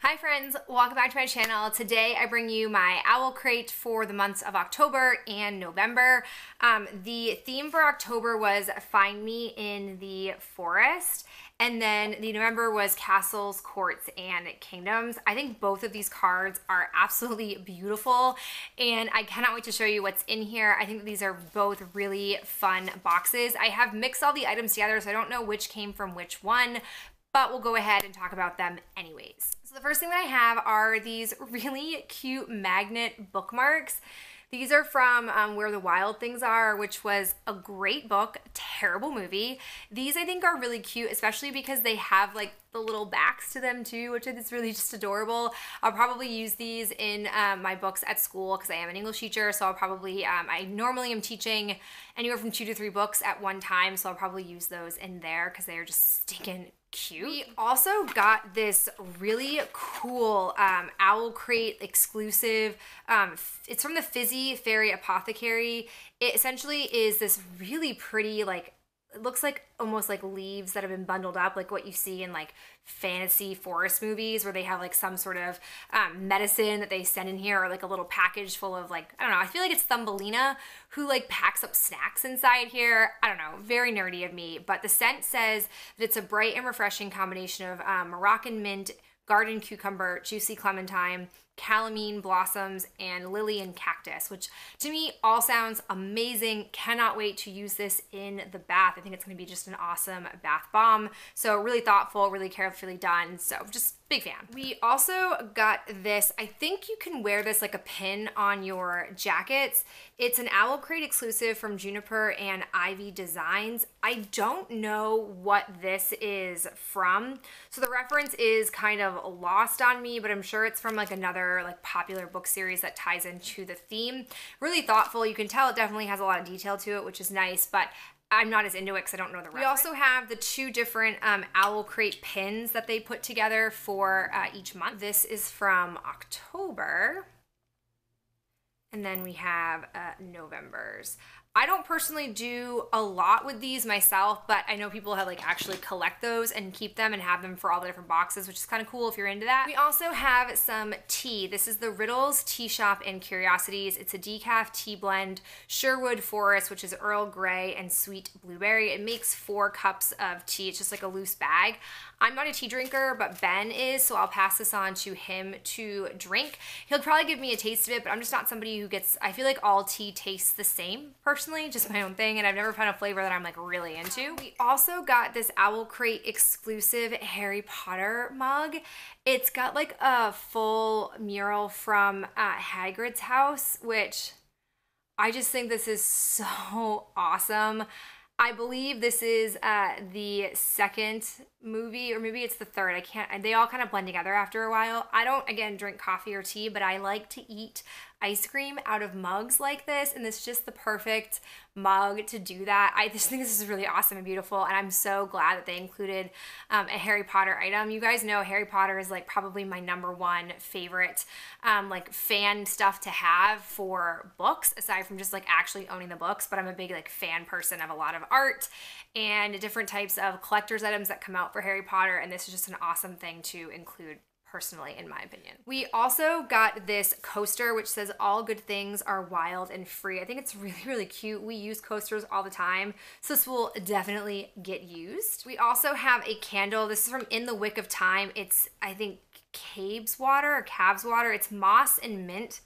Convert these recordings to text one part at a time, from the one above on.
Hi friends, welcome back to my channel. Today I bring you my OwlCrate for the months of October and November. The theme for October was Find Me in the Forest, and then the November was Castles, Courts, and Kingdoms. I think both of these cards are absolutely beautiful, and I cannot wait to show you what's in here. I think that these are both really fun boxes. I have mixed all the items together, so I don't know which came from which one, but we'll go ahead and talk about them anyways. So the first thing that I have are these really cute magnet bookmarks. These are from Where the Wild Things Are, which was a great book, terrible movie. These I think are really cute, especially because they have like the little backs to them too, which is really just adorable. I'll probably use these in my books at school because I am an English teacher, so I'll probably, I normally am teaching anywhere from 2 to 3 books at one time, so I'll probably use those in there because they are just stinking cute. We also got this really cool OwlCrate exclusive. It's from the Fizzy Faerie Apothecary. It essentially is this really pretty, like, it looks like almost like leaves that have been bundled up, like what you see in like fantasy forest movies where they have like some sort of medicine that they send in here, or like a little package full of, like, I don't know, I feel like it's Thumbelina who like packs up snacks inside here. I don't know, very nerdy of me, but the scent says that it's a bright and refreshing combination of Moroccan mint, garden cucumber, juicy clementine, calamine blossoms, and lily and cactus, which to me all sounds amazing. Cannot wait to use this in the bath. I think it's going to be just an awesome bath bomb. So really thoughtful, really carefully done. So just big fan. We also got this. I think you can wear this like a pin on your jackets. It's an OwlCrate exclusive from Juniper and Ivy Designs. I don't know what this is from, so the reference is kind of lost on me, but I'm sure it's from like another like popular book series that ties into the theme. Really thoughtful. You can tell it definitely has a lot of detail to it, which is nice, but I'm not as into it because I don't know the reference. We also have the 2 different OwlCrate pins that they put together for each month. This is from October, and then we have November's. I don't personally do a lot with these myself, but I know people have like actually collect those and keep them and have them for all the different boxes, which is kind of cool if you're into that. We also have some tea. This is the Riddles Tea Shop and Curiosities. It's a decaf tea blend, Sherwood Forest, which is Earl Grey and Sweet Blueberry. It makes 4 cups of tea. It's just like a loose bag. I'm not a tea drinker, but Ben is, so I'll pass this on to him to drink. He'll probably give me a taste of it, but I'm just not somebody who gets, I feel like all tea tastes the same personally, just my own thing, and I've never found a flavor that I'm like really into. We also got this OwlCrate exclusive Harry Potter mug. It's got like a full mural from Hagrid's house, which I just think this is so awesome. I believe this is the 2nd movie, or maybe it's the 3rd. I can't, they all kind of blend together after a while. I don't, again, drink coffee or tea, but I like to eat ice cream out of mugs like this, and this is just the perfect mug to do that. I just think this is really awesome and beautiful, and I'm so glad that they included a Harry Potter item. You guys know Harry Potter is like probably my #1 favorite like fan stuff to have for books, aside from just like actually owning the books, but I'm a big like fan person of a lot of art and different types of collector's items that come out for Harry Potter, and this is just an awesome thing to include personally, in my opinion. We also got this coaster which says all good things are wild and free. I think it's really, really cute. We use coasters all the time, so this will definitely get used. We also have a candle. This is from In the Wick of Time. It's, I think, Cabe's water or Cab's water. It's moss and mint.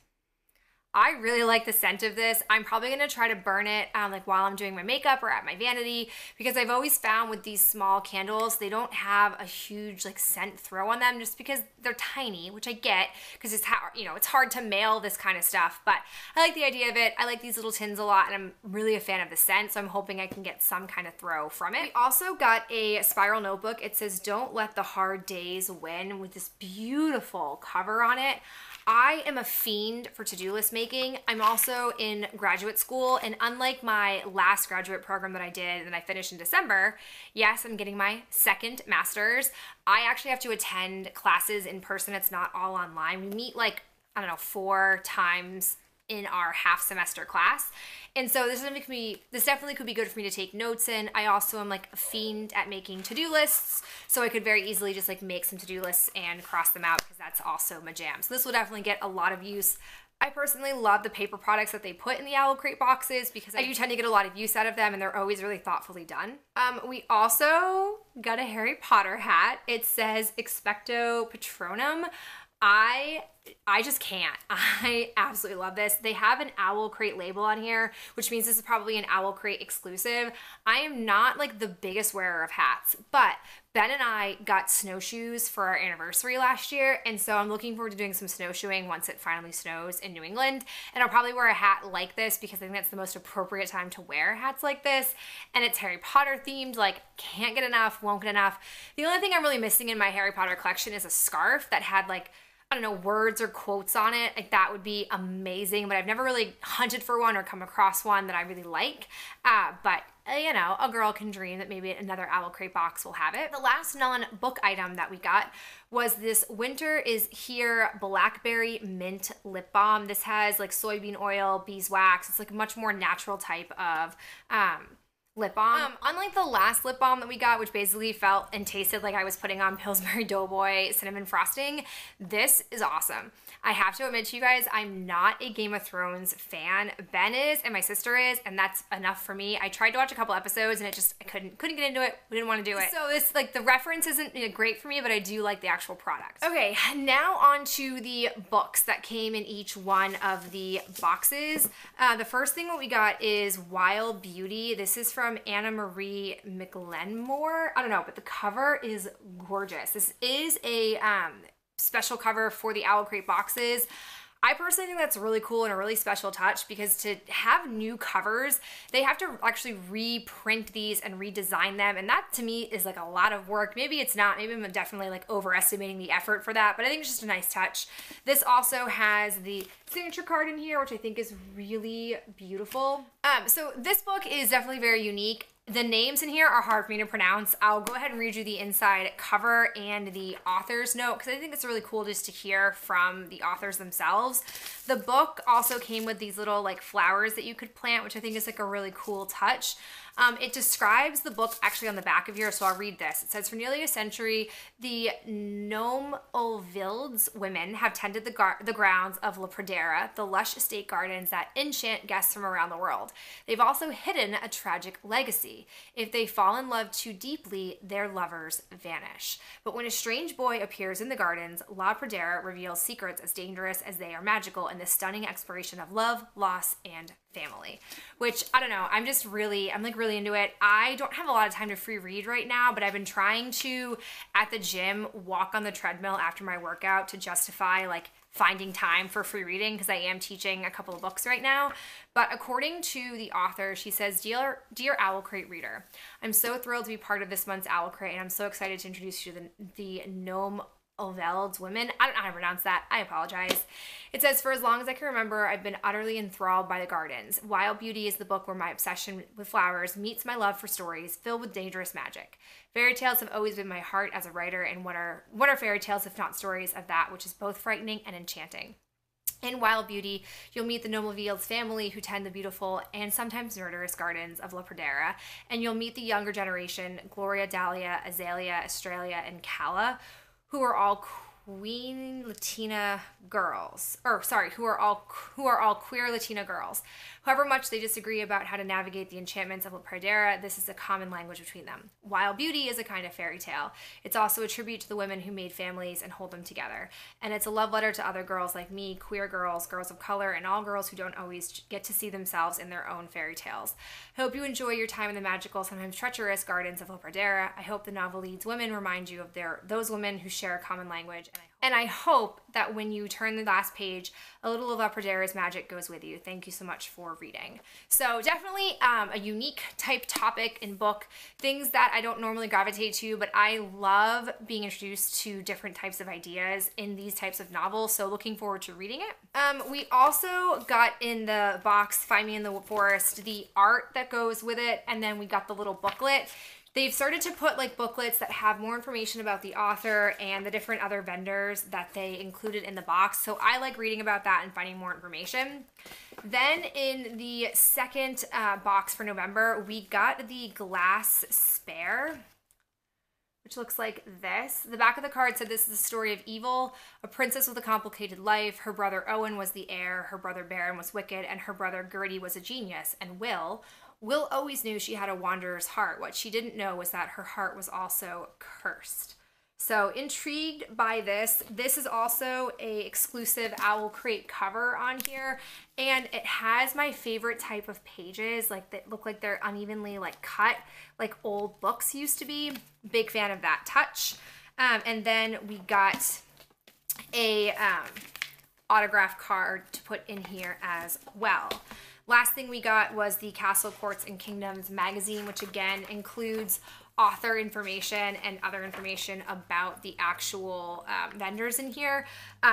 I really like the scent of this. I'm probably gonna try to burn it like while I'm doing my makeup or at my vanity, because I've always found with these small candles, they don't have a huge like scent throw on them just because they're tiny, which I get because it's how, you know, it's hard to mail this kind of stuff, but I like the idea of it. I like these little tins a lot, and I'm really a fan of the scent, so I'm hoping I can get some kind of throw from it. We also got a spiral notebook. It says Don't Let the Hard Days Win, with this beautiful cover on it. I am a fiend for to-do list making. I'm also in graduate school, and unlike my last graduate program that I did and I finished in December, yes, I'm getting my 2nd master's. I actually have to attend classes in person. It's not all online. We meet like, I don't know, 4 times in our half semester class. And so this definitely could be good for me to take notes in. I also am like a fiend at making to-do lists, so I could very easily just like make some to-do lists and cross them out because that's also my jam. So this will definitely get a lot of use. I personally love the paper products that they put in the OwlCrate boxes because I do tend to get a lot of use out of them, and they're always really thoughtfully done. We also got a Harry Potter hat. It says Expecto Patronum. I just can't. I absolutely love this. They have an OwlCrate label on here, which means this is probably an OwlCrate exclusive. I am not like the biggest wearer of hats, but Ben and I got snowshoes for our anniversary last year, and so I'm looking forward to doing some snowshoeing once it finally snows in New England, and I'll probably wear a hat like this because I think that's the most appropriate time to wear hats like this, and it's Harry Potter themed. Like, can't get enough, won't get enough. The only thing I'm really missing in my Harry Potter collection is a scarf that had like, I don't know, words or quotes on it. Like, that would be amazing, but I've never really hunted for one or come across one that I really like. But you know, a girl can dream that maybe another OwlCrate box will have it. The last non-book item that we got was this Winter is Here Blackberry Mint Lip Balm. This has like soybean oil, beeswax. It's like a much more natural type of lip balm. Unlike the last lip balm that we got, which basically felt and tasted like I was putting on Pillsbury Doughboy cinnamon frosting, this is awesome. I have to admit to you guys, I'm not a Game of Thrones fan. Ben is, and my sister is, and that's enough for me. I tried to watch a couple episodes, and I couldn't get into it. We didn't want to do it. So this, like, the reference isn't great for me, but I do like the actual product. Okay, now on to the books that came in each one of the boxes. The first thing that we got is Wild Beauty. This is from Anna Marie McLenmore. I don't know, but the cover is gorgeous. This is a special cover for the OwlCrate boxes. I personally think that's really cool and a really special touch because to have new covers, they have to actually reprint these and redesign them, and that to me is like a lot of work. Maybe it's not, maybe I'm definitely like overestimating the effort for that, but I think it's just a nice touch. This also has the signature card in here, which I think is really beautiful. So this book is definitely very unique. The names in here are hard for me to pronounce. I'll go ahead and read you the inside cover and the author's note because I think it's really cool just to hear from the authors themselves. The book also came with these little like flowers that you could plant, which I think is like a really cool touch. It describes the book actually on the back of here, so I'll read this. It says, for nearly a century, the Nomeolvildes women have tended the grounds of La Pradera, the lush estate gardens that enchant guests from around the world. They've also hidden a tragic legacy. If they fall in love too deeply, their lovers vanish. But when a strange boy appears in the gardens, La Pradera reveals secrets as dangerous as they are magical in this stunning exploration of love, loss, and family, which I don't know, I'm like really into it. I don't have a lot of time to free read right now, but I've been trying to, at the gym, walk on the treadmill after my workout to justify like finding time for free reading because I am teaching a couple of books right now. But according to the author, she says, Dear OwlCrate reader, I'm so thrilled to be part of this month's OwlCrate, and I'm so excited to introduce you to the Nomeolvildes women. I don't know how to pronounce that. I apologize. It says, for as long as I can remember, I've been utterly enthralled by the gardens. Wild Beauty is the book where my obsession with flowers meets my love for stories filled with dangerous magic. Fairy tales have always been my heart as a writer, and what are fairy tales if not stories of that which is both frightening and enchanting? In Wild Beauty, you'll meet the Nomeolvildes family who tend the beautiful and sometimes murderous gardens of La Pradera, and you'll meet the younger generation, Gloria, Dahlia, Azalea, Australia, and Calla, who are all queer Latina girls. Who are all queer Latina girls. However much they disagree about how to navigate the enchantments of La Pradera, this is a common language between them. Wild Beauty is a kind of fairy tale. It's also a tribute to the women who made families and hold them together. And it's a love letter to other girls like me, queer girls, girls of color, and all girls who don't always get to see themselves in their own fairy tales. I hope you enjoy your time in the magical, sometimes treacherous gardens of La Pradera. I hope the novel leads women remind you of those women who share a common language. And I hope that when you turn the last page, a little of La Pradera's magic goes with you. Thank you so much for reading. So definitely a unique type topic in book, things that I don't normally gravitate to, but I love being introduced to different types of ideas in these types of novels, so looking forward to reading it. We also got in the box, Find Me in the Forest, the art that goes with it, and then we got the little booklet. They've started to put like booklets that have more information about the author and the different other vendors that they included in the box. So I like reading about that and finding more information. Then in the second box for November, we got the Glass Spare, which looks like this. The back of the card said this is the story of Evil, a princess with a complicated life. Her brother Owen was the heir, her brother Baron was wicked, and her brother Gertie was a genius. And Will always knew she had a wanderer's heart. What she didn't know was that her heart was also cursed. So intrigued by this. This is also a exclusive OwlCrate cover on here, and it has my favorite type of pages, like that look like they're unevenly like cut, like old books used to be. Big fan of that touch. And then we got a autograph card to put in here as well. Last thing we got was the Castle, Courts, and Kingdoms magazine, which again includes author information and other information about the actual vendors in here.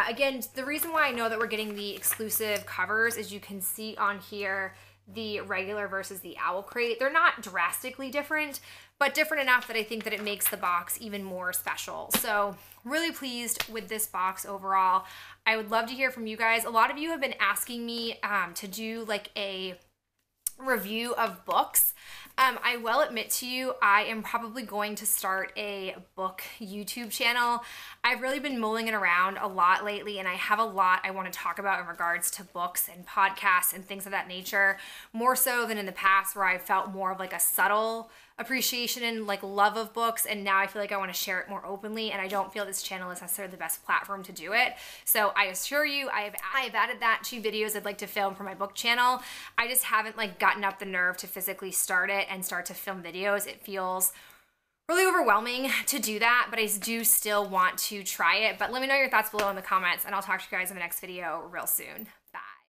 Again, the reason why I know that we're getting the exclusive covers is you can see on here the regular versus the OwlCrate. They're not drastically different, but different enough that I think that it makes the box even more special. So really pleased with this box overall. I would love to hear from you guys. A lot of you have been asking me to do like a review of books. I will admit to you, I am probably going to start a book YouTube channel. I've really been mulling it around a lot lately, and I have a lot I want to talk about in regards to books and podcasts and things of that nature, more so than in the past where I felt more of like a subtle appreciation and like love of books, and now I feel like I want to share it more openly, and I don't feel this channel is necessarily the best platform to do it. So I assure you, I have added that to videos I'd like to film for my book channel. I just haven't like gotten up the nerve to physically start it and start to film videos. It feels really overwhelming to do that, but I do still want to try it. But let me know your thoughts below in the comments, and I'll talk to you guys in the next video real soon.